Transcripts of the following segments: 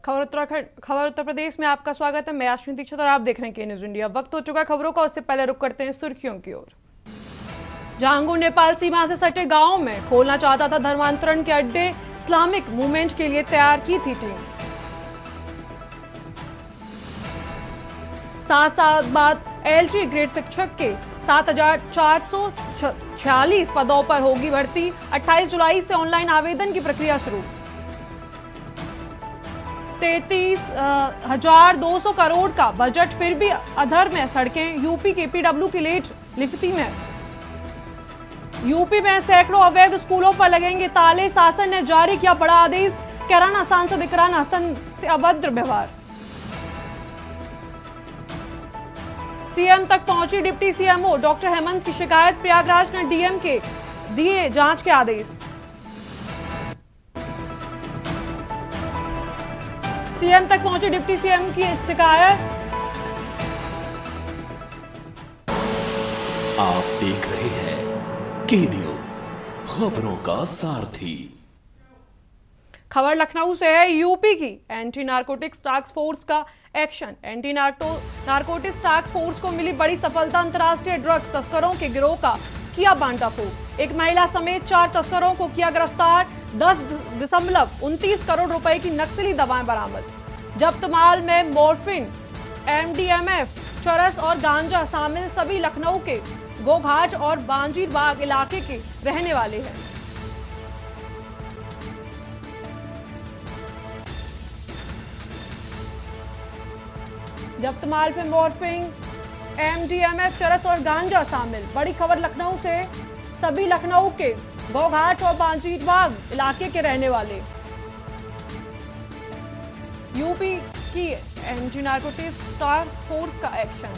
खबर उत्तर प्रदेश में आपका स्वागत है। मैं अश्विनी दीक्षित और आप देख रहे हैं के न्यूज इंडिया। वक्त हो चुका है खबरों का, उससे पहले रुक करते हैं सुर्खियों की ओर। झांगुर नेपाल सीमा से सटे गांवों में खोलना चाहता था धर्मांतरण के अड्डे, इस्लामिक मूवमेंट के लिए तैयार की थी टीम। 7 साल बाद एलटी ग्रेड शिक्षक के 7,446 पदों पर होगी भर्ती। 28 जुलाई से ऑनलाइन आवेदन की प्रक्रिया शुरू। 33,200 करोड़ का बजट, फिर भी अधर में सड़कें। यूपी के पीडब्ल्यू की लेट लिफ्ती में। यूपी में सैकड़ों अवैध स्कूलों पर लगेंगे ताले, शासन ने जारी किया बड़ा आदेश। कैराना सांसद इकरान हसन से अभद्र व्यवहार। सीएम तक पहुंची डिप्टी सीएमओ डॉक्टर हेमंत की शिकायत, प्रयागराज ने डीएम के दिए जांच के आदेश। सीएम तक पहुंची डिप्टी सीएम की शिकायत। आप देख रहे हैं के न्यूज, खबरों का सारथी। खबर लखनऊ से है। यूपी की एंटी नारकोटिक्स टास्क फोर्स का action. Anti narcotics task force को मिली बड़ी सफलता। अंतर्राष्ट्रीय ड्रग्स तस्करों के गिरोह का किया बांटाफोड़। एक महिला समेत 4 तस्करों को किया गिरफ्तार। 10.29 करोड़ रुपए की नक्सली दवाएं बरामद। जब्त माल में मॉर्फिन, एमडीएमएफ, चरस और गांजा शामिल। सभी लखनऊ के गोघाट और बांजीरबाग इलाके के रहने वाले हैं। जब्त माल में मॉर्फिन, एमडीएमएफ, चरस और गांजा शामिल। बड़ी खबर लखनऊ से। सभी लखनऊ के गोघाट और बांजीरबाग इलाके के रहने वाले। यूपी की एंटी नारकोटिक्स टास्क फोर्स का एक्शन।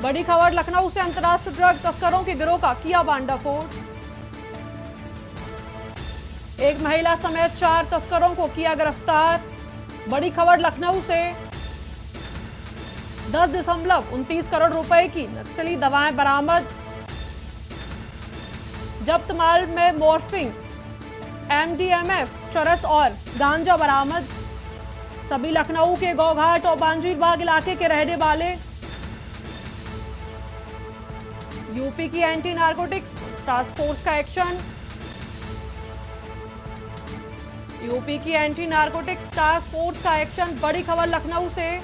बड़ी खबर लखनऊ से। अंतर्राष्ट्रीय ड्रग तस्करों के गिरोह का किया बांटाफोड़। एक महिला समेत 4 तस्करों को किया गिरफ्तार। बड़ी खबर लखनऊ से। 10.29 करोड़ रुपए की नक्सली दवाएं बरामद। जब्त माल में मॉर्फिन, एमडीएमएफ, चरस और गांजा बरामद। सभी लखनऊ के गोघाट और बांजीरबाग इलाके के रहने वाले। यूपी की एंटी नारकोटिक्स टास्क फोर्स का एक्शन। यूपी की एंटी नारकोटिक्स टास्क फोर्स का एक्शन। बड़ी खबर लखनऊ से।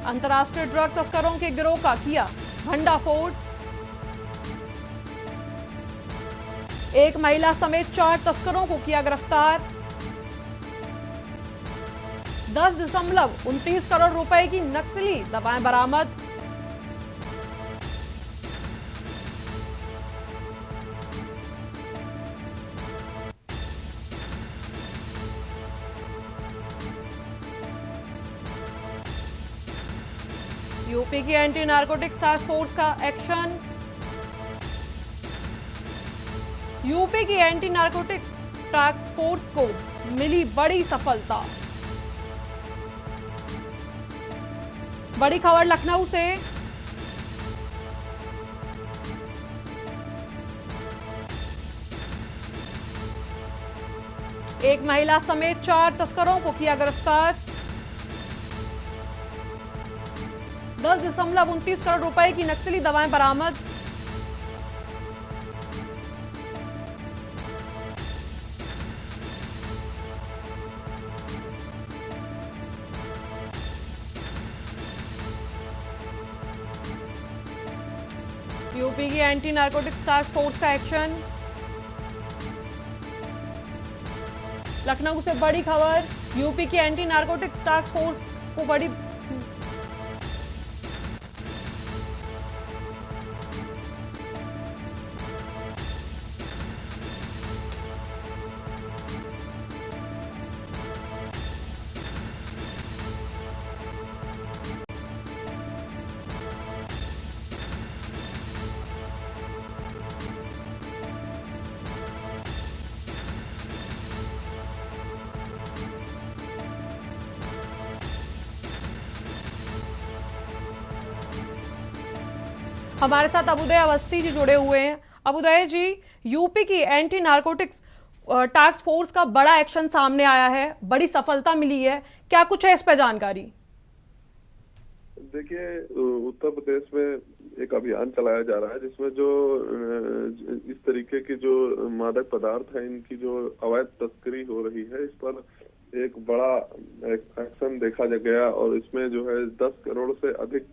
अंतर्राष्ट्रीय ड्रग तस्करों के गिरोह का किया भंडाफोड़। एक महिला समेत 4 तस्करों को किया गिरफ्तार। 10.29 करोड़ रुपए की नक्सली दवाएं बरामद। यूपी की एंटी नारकोटिक्स टास्क फोर्स का एक्शन। यूपी की एंटी नारकोटिक्स टास्क फोर्स को मिली बड़ी सफलता। बड़ी खबर लखनऊ से। एक महिला समेत 4 तस्करों को किया गिरफ्तार। 10.29 करोड़ रुपए की नक्सली दवाएं बरामद। यूपी की एंटी नारकोटिक्स टास्क फोर्स का एक्शन। लखनऊ से बड़ी खबर। यूपी की एंटी नारकोटिक्स टास्क फोर्स को बड़ी हमारे साथ अबुदय अवस्थी जी जुड़े हुए हैं। अबुदय जी, यूपी की एंटी नारकोटिक्स टास्क फोर्स का बड़ा एक्शन सामने आया है, बड़ी सफलता मिली है, क्या कुछ है इस पर जानकारी? देखिए, उत्तर प्रदेश में एक अभियान चलाया जा रहा है जिसमें जो इस तरीके के जो मादक पदार्थ हैं इनकी जो अवैध तस्करी हो रही है, इस पर एक बड़ा एक्शन देखा गया और इसमें जो है 10 करोड़ से अधिक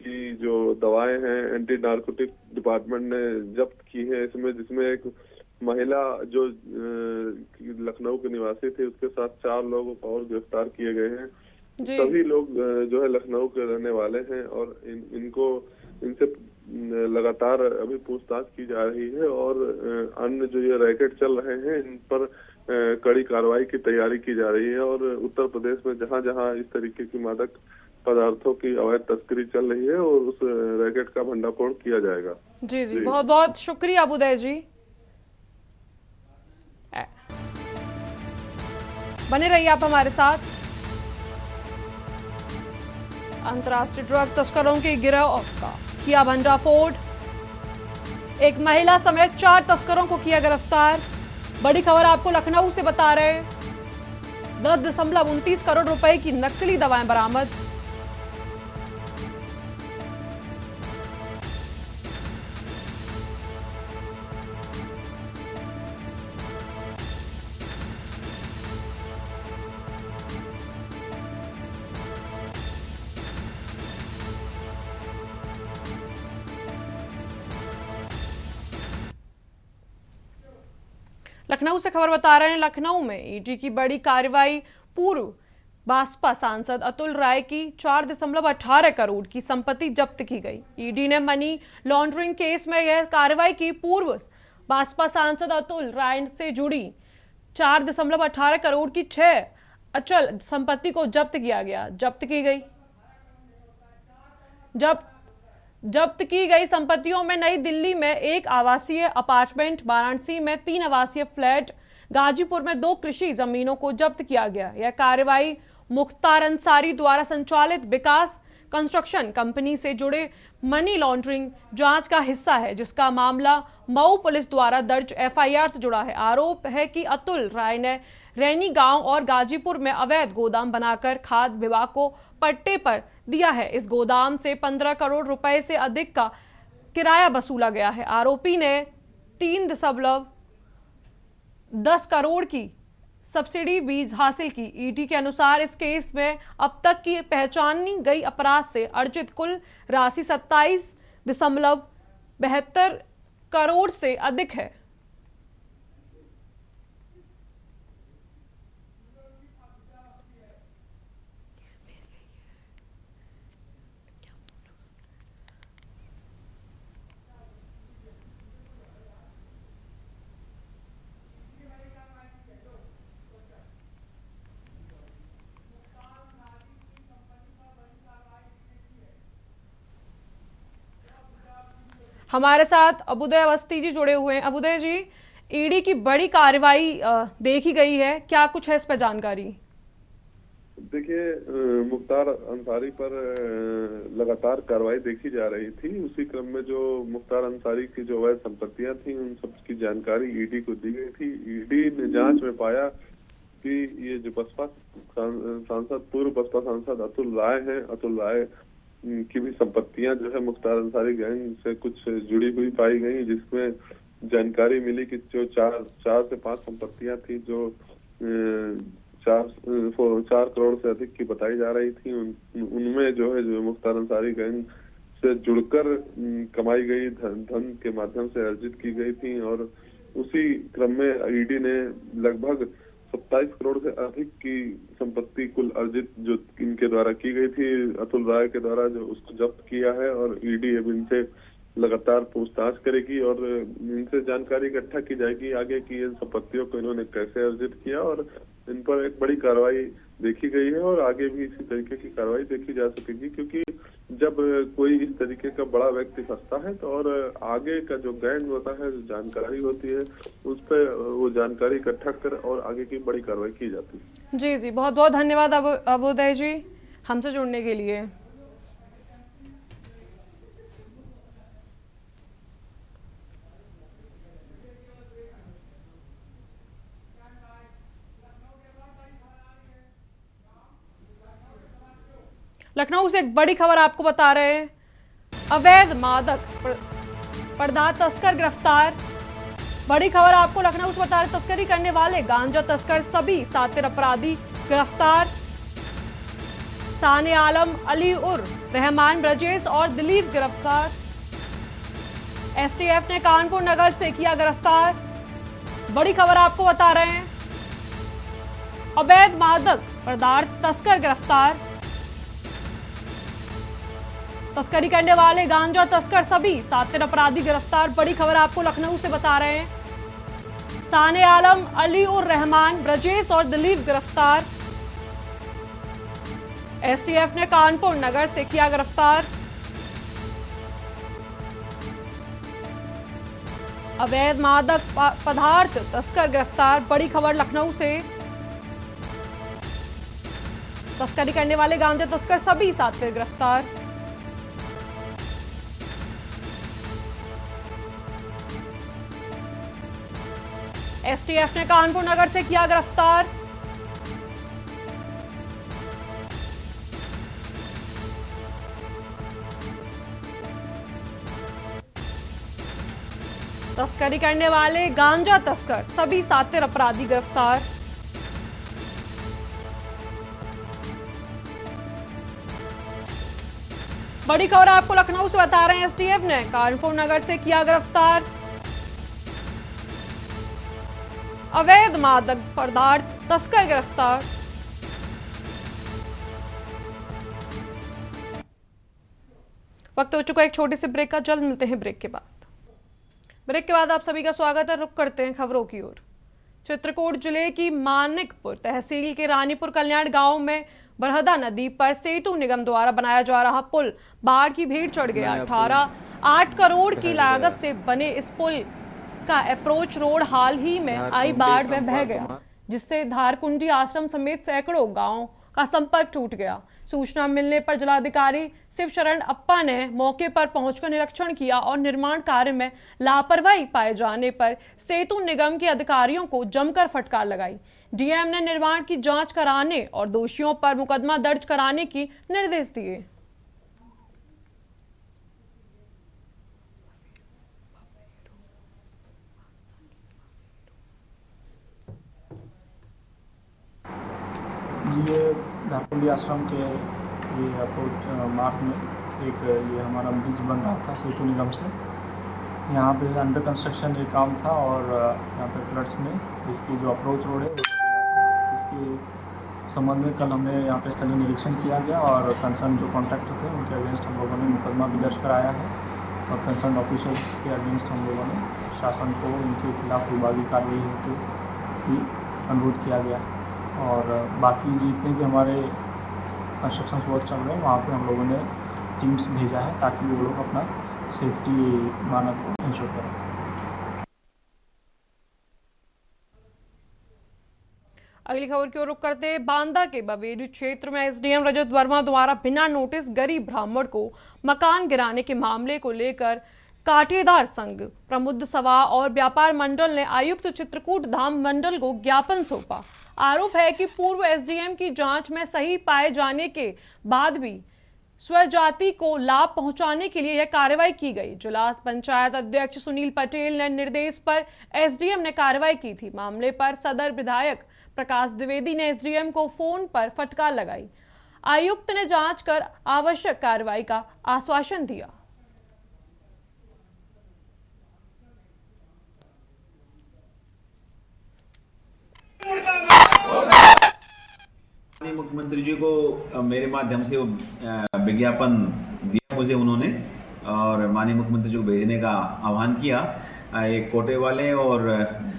की जो दवाएं हैं एंटी नारकोटिक डिपार्टमेंट ने जब्त की है इसमें, जिसमें एक महिला जो लखनऊ के निवासी थी उसके साथ 4 लोगों को और गिरफ्तार किए गए हैं। सभी लोग जो है लखनऊ के रहने वाले हैं और इनसे लगातार अभी पूछताछ की जा रही है और अन्य जो ये रैकेट चल रहे हैं इन पर कड़ी कार्रवाई की तैयारी की जा रही है और उत्तर प्रदेश में जहां जहां इस तरीके की मादक पदार्थों की अवैध तस्करी चल रही है और उस रैकेट का भंडाफोड़ किया जाएगा। जी, बहुत बहुत शुक्रिया अबुदय जी। बने रहिए आप हमारे साथ। अंतर्राष्ट्रीय ड्रग तस्करों के गिरोह का किया भंडाफोड़, एक महिला समेत 4 तस्करों को किया गिरफ्तार। बड़ी खबर आपको लखनऊ से बता रहे हैं। 10.29 करोड़ रुपए की नक्सली दवाएं बरामद। लखनऊ से खबर बता रहे हैं। लखनऊ में ईडी की बड़ी कार्रवाई, पूर्व भाजपा सांसद अतुल राय की 4.18 करोड़ की संपत्ति जब्त की गई। ईडी ने मनी लॉन्ड्रिंग केस में यह कार्रवाई की। पूर्व भाजपा सांसद अतुल राय से जुड़ी 4.18 करोड़ की 6 अचल संपत्ति को जब्त किया गया। जब्त की गई संपत्तियों में नई दिल्ली में 1 आवासीय अपार्टमेंट, वाराणसी में 3 आवासीय फ्लैट, गाजीपुर में 2 कृषि जमीनों को जब्त किया गया। यह कार्रवाई मुख्तार अंसारी द्वारा संचालित विकास कंस्ट्रक्शन कंपनी से जुड़े मनी लॉन्ड्रिंग जांच का हिस्सा है, जिसका मामला मऊ पुलिस द्वारा दर्ज एफआईआर से जुड़ा है। आरोप है कि अतुल राय ने रैनी गांव और गाजीपुर में अवैध गोदाम बनाकर खाद्य विभाग को पट्टे पर दिया है। इस गोदाम से 15 करोड़ रुपए से अधिक का किराया वसूला गया है। आरोपी ने 3.10 करोड़ की सब्सिडी बीज हासिल की। ईडी के अनुसार इस केस में अब तक की पहचानी गई अपराध से अर्जित कुल राशि 27.72 करोड़ से अधिक है। हमारे साथ अबुदय अवस्थी जी जुड़े हुए हैं। अबुदय जी, ईडी की बड़ी कार्रवाई देखी गई है, क्या कुछ है इस पर जानकारी? देखिए, मुख्तार अंसारी पर लगातार कार्रवाई देखी जा रही थी। उसी क्रम में जो मुख्तार अंसारी की जो अवैध संपत्तियां थी उन सब की जानकारी ईडी को दी गई थी। ईडी ने जांच में पाया कि ये जो बसपा सांसद, पूर्व बसपा सांसद अतुल राय हैं, अतुल राय की भी संपत्तियां जो है मुख्तार अंसारी गैंग से कुछ जुड़ी हुई पाई गई, जिसमें जानकारी मिली कि जो 4 से 5 संपत्तियां थी जो 4 करोड़ से अधिक की बताई जा रही थी। उनमें जो है जो मुख्तार अंसारी गैंग से जुड़कर कमाई गई धन के माध्यम से अर्जित की गई थी और उसी क्रम में ईडी ने लगभग 27 करोड़ से अधिक की संपत्ति कुल अर्जित जो इनके द्वारा की गई थी, अतुल राय के द्वारा, जो उसको जब्त किया है और ईडी अब इनसे लगातार पूछताछ करेगी और इनसे जानकारी इकट्ठा की जाएगी आगे की इन संपत्तियों को इन्होंने कैसे अर्जित किया और इन पर एक बड़ी कार्रवाई देखी गई है और आगे भी इसी तरीके की कार्रवाई देखी जा सकेगी, क्योंकि जब कोई इस तरीके का बड़ा व्यक्ति फंसता है तो और आगे का जो गैंग होता है, जो जानकारी होती है, उस पर वो जानकारी इकट्ठा कर और आगे की बड़ी कार्रवाई की जाती है। जी, बहुत बहुत धन्यवाद अबुदय जी हमसे जुड़ने के लिए। लखनऊ से एक बड़ी खबर आपको बता रहे हैं। अवैध मादक पदार्थ तस्कर गिरफ्तार। बड़ी खबर आपको लखनऊ से बता रहे, तस्करी करने वाले गांजा तस्कर सभी 7 अपराधी गिरफ्तार। साने आलम, अली उर रहमान, ब्रजेश और दिलीप गिरफ्तार। एसटीएफ ने कानपुर नगर से किया गिरफ्तार। बड़ी खबर आपको बता रहे हैं, अवैध मादक पदार्थ तस्कर गिरफ्तार। तस्करी करने वाले गांजा तस्कर सभी 7 अपराधी गिरफ्तार। बड़ी खबर आपको लखनऊ से बता रहे हैं, साने आलम, अली उर रहमान, ब्रजेश और दिलीप गिरफ्तार। एसटीएफ ने कानपुर नगर से किया गिरफ्तार। अवैध मादक पदार्थ तस्कर गिरफ्तार। बड़ी खबर लखनऊ से, तस्करी करने वाले गांजा तस्कर सभी 7 गिरफ्तार। एसटीएफ ने कानपुर नगर से किया गिरफ्तार। तस्करी करने वाले गांजा तस्कर सभी 7 अपराधी गिरफ्तार। बड़ी खबर आपको लखनऊ से बता रहे हैं, एसटीएफ ने कानपुर नगर से किया गिरफ्तार। अवैध मादक पदार्थ तस्कर गिरफ्तार। वक्त हो चुका एक छोटे से ब्रेक का, जल्द मिलते हैं ब्रेक के बाद। ब्रेक के बाद आप सभी का स्वागत है। रुक करते हैं खबरों की ओर। चित्रकूट जिले की मानिकपुर तहसील के रानीपुर कल्याण गांव में बरहदा नदी पर सेतु निगम द्वारा बनाया जा रहा पुल बाढ़ की भेंट चढ़ गया। 8 करोड़ की लागत से बने इस पुल का अप्रोच रोड हाल ही में आई बाढ़ में बह गया, जिससे धारकुंडी आश्रम समेत सैकड़ों गांवों का संपर्क टूट गया। सूचना मिलने पर जिलाधिकारी शिवशरण अप्पा ने मौके पर पहुंचकर निरीक्षण किया और निर्माण कार्य में लापरवाही पाए जाने पर सेतु निगम के अधिकारियों को जमकर फटकार लगाई। डीएम ने निर्माण की जांच कराने और दोषियों पर मुकदमा दर्ज कराने की निर्देश दिए। ये धारकुंडी आश्रम के ये अप्रोच मार्ग में एक ये हमारा ब्रिज बन रहा था सेतु निगम से। यहाँ पे अंडर कंस्ट्रक्शन ये काम था और यहाँ पे फ्लड्स में इसकी जो अप्रोच रोड है इसके संबंध में कल हमने यहाँ पे स्थलीय निरीक्षण किया गया और कंसर्न जो कॉन्ट्रैक्टर थे उनके अगेंस्ट हम लोगों ने मुकदमा भी दर्ज कराया है और कंसर्न ऑफिसर्स के अगेंस्ट हम लोगों ने शासन को उनके खिलाफ विभागीय कार्रवाई हेतु भी अनुरोध किया गया। और बाकी जितने भी हमारे कंस्ट्रक्शन वर्क चल रहे हैं वहाँ पे हम लोगों ने टीम्स भेजा है ताकि वो लोग अपना सेफ्टी मानक को इंश्योर करें। अगली खबर की ओर रुख करते हैं। बांदा के बवेरू क्षेत्र में एसडीएम रजत वर्मा द्वारा बिना नोटिस गरीब ब्राह्मण को मकान गिराने के मामले को लेकर काटेदार संघ, प्रमुद्ध सभा और व्यापार मंडल ने आयुक्त चित्रकूट धाम मंडल को ज्ञापन सौंपा। आरोप है कि पूर्व एसडीएम की जांच में सही पाए जाने के बाद भी स्वजाति को लाभ पहुंचाने के लिए यह कार्रवाई की गई। जिला पंचायत अध्यक्ष सुनील पटेल ने निर्देश पर एसडीएम ने कार्रवाई की थी। मामले पर सदर विधायक प्रकाश द्विवेदी ने एसडीएम को फोन पर फटकार लगाई। आयुक्त ने जांच कर आवश्यक कार्रवाई का आश्वासन दिया। मुख्यमंत्री जी को मेरे माध्यम से विज्ञापन दिया मुझे उन्होंने और माननीय मुख्यमंत्री जी को भेजने का आह्वान किया। एक कोटे वाले और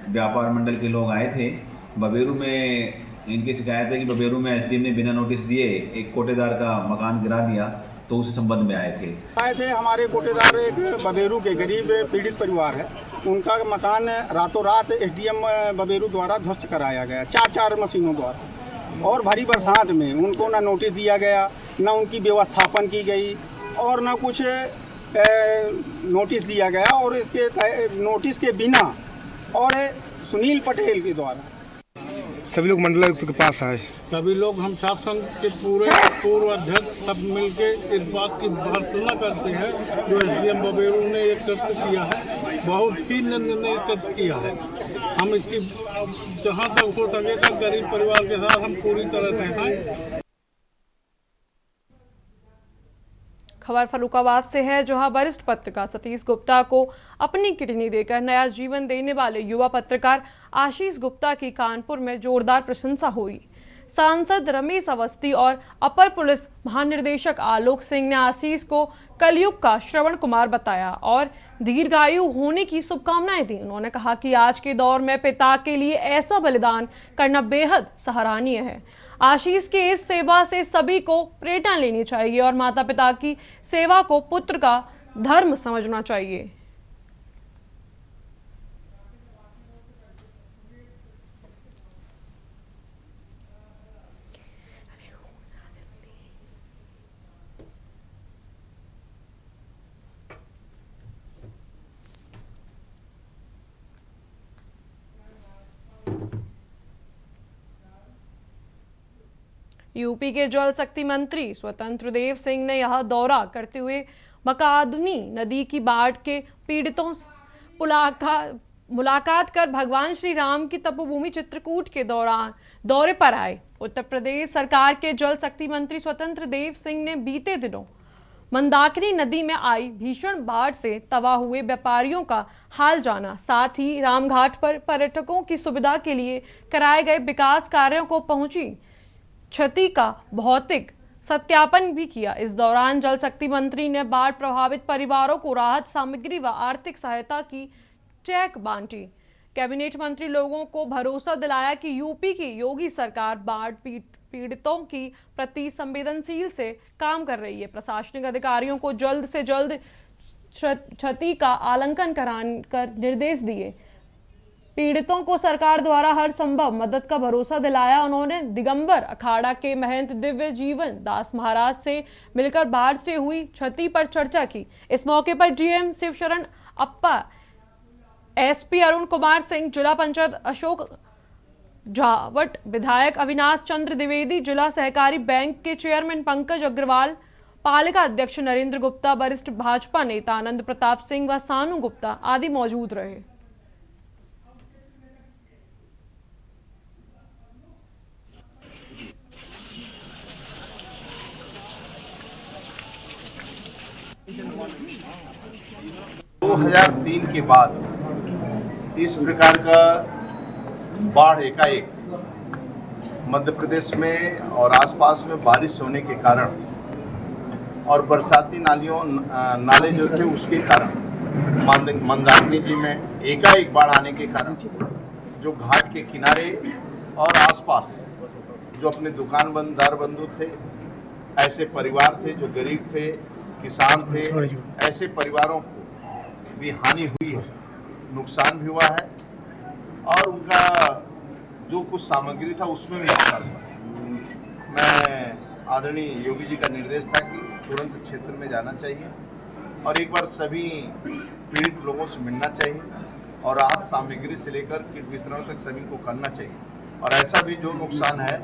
व्यापार मंडल के लोग आए थे बबेरू में। इनकी शिकायत है कि बबेरू में एसडीएम ने बिना नोटिस दिए एक कोटेदार का मकान गिरा दिया, तो उस संबंध में आए थे। हमारे कोटेदार एक बबेरू के गरीब पीड़ित परिवार है, उनका मकान रातों रात एसडीएम बबेरू द्वारा ध्वस्त कराया गया 4 मशीनों द्वारा, और भारी बरसात में उनको ना नोटिस दिया गया, ना उनकी व्यवस्थापन की गई और ना कुछ नोटिस दिया गया। और इसके नोटिस के बिना और सुनील पटेल के द्वारा सभी लोग मंडलायुक्त के पास आए। सभी लोग हम छात्र संघ के पूरे पूर्व अध्यक्ष सब मिलके इस बात की भर्त्सना करते हैं जो एसडीएम बबेरू ने एक कृत्य किया है, बहुत ही निंदनीय कृत्य किया है। हम इसकी जहाँ तक हो सकेगा गरीब परिवार के साथ हम पूरी तरह से हैं। खबर फर्रुखाबाद से है, जहां वरिष्ठ पत्रकार सतीश गुप्ता को अपनी किडनी देकर नया जीवन देने वाले युवा पत्रकार आशीष गुप्ता की कानपुर में जोरदार प्रशंसा हुई। सांसद रमेश अवस्थी और अपर पुलिस महानिदेशक आलोक सिंह ने आशीष को कलयुग का श्रवण कुमार बताया और दीर्घायु होने की शुभकामनाएं दी। उन्होंने कहा कि आज के दौर में पिता के लिए ऐसा बलिदान करना बेहद सराहनीय है। आशीष की इस सेवा से सभी को प्रेरणा लेनी चाहिए और माता पिता की सेवा को पुत्र का धर्म समझना चाहिए। यूपी के जल शक्ति मंत्री स्वतंत्र देव सिंह ने यह दौरा करते हुए मकादुनी नदी की बाढ़ के पीड़ितों से मुलाकात कर भगवान श्री राम की तपोभूमि चित्रकूट के दौरे पर आए। उत्तर प्रदेश सरकार के जल शक्ति मंत्री स्वतंत्र देव सिंह ने बीते दिनों मंदाकिनी नदी में आई भीषण बाढ़ से तबाह हुए व्यापारियों का हाल जाना, साथ ही रामघाट पर पर्यटकों की सुविधा के लिए कराए गए विकास कार्यों को पहुंची क्षति का भौतिक सत्यापन भी किया। इस दौरान जल शक्ति मंत्री ने बाढ़ प्रभावित परिवारों को राहत सामग्री व आर्थिक सहायता की चेक बांटी। कैबिनेट मंत्री लोगों को भरोसा दिलाया कि यूपी की योगी सरकार बाढ़ पीड़ितों की प्रति संवेदनशील से काम कर रही है। प्रशासनिक अधिकारियों को जल्द से जल्द क्षति का आकलन कर निर्देश दिए। पीड़ितों को सरकार द्वारा हर संभव मदद का भरोसा दिलाया। उन्होंने दिगंबर अखाड़ा के महंत दिव्य जीवन दास महाराज से मिलकर बाढ़ से हुई क्षति पर चर्चा की। इस मौके पर डीएम शिवशरण अप्पा, एसपी अरुण कुमार सिंह, जिला पंचायत अशोक जावट, विधायक अविनाश चंद्र द्विवेदी, जिला सहकारी बैंक के चेयरमैन पंकज अग्रवाल, पालिका अध्यक्ष नरेंद्र गुप्ता, वरिष्ठ भाजपा नेता आनंद प्रताप सिंह व सानू गुप्ता आदि मौजूद रहे। दो 2003 के बाद इस प्रकार का बाढ़ एकाएक मध्य प्रदेश में और आसपास में बारिश होने के कारण और बरसाती नाले जो थे उसके कारण मंदाकिनी जी में एकाएक बाढ़ आने के कारण जो घाट के किनारे और आसपास जो अपने दुकानदार बंधु थे, ऐसे परिवार थे जो गरीब थे, किसान थे, ऐसे परिवारों को भी हानि हुई है, नुकसान भी हुआ है और उनका जो कुछ सामग्री था उसमें भी नुकसान हुआ। मैं आदरणीय योगी जी का निर्देश था कि तुरंत क्षेत्र में जाना चाहिए और एक बार सभी पीड़ित लोगों से मिलना चाहिए और राहत सामग्री से लेकर किट वितरण तक सभी को करना चाहिए। और ऐसा भी जो नुकसान है,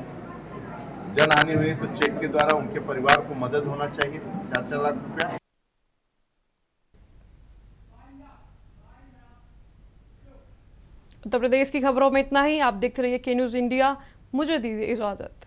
जनहानि हुई तो चेक के द्वारा उनके परिवार को मदद होना चाहिए, 4-4 लाख रुपया। उत्तर प्रदेश की खबरों में इतना ही। आप देखते रहिए के न्यूज़ इंडिया। मुझे दीजिए इजाजत।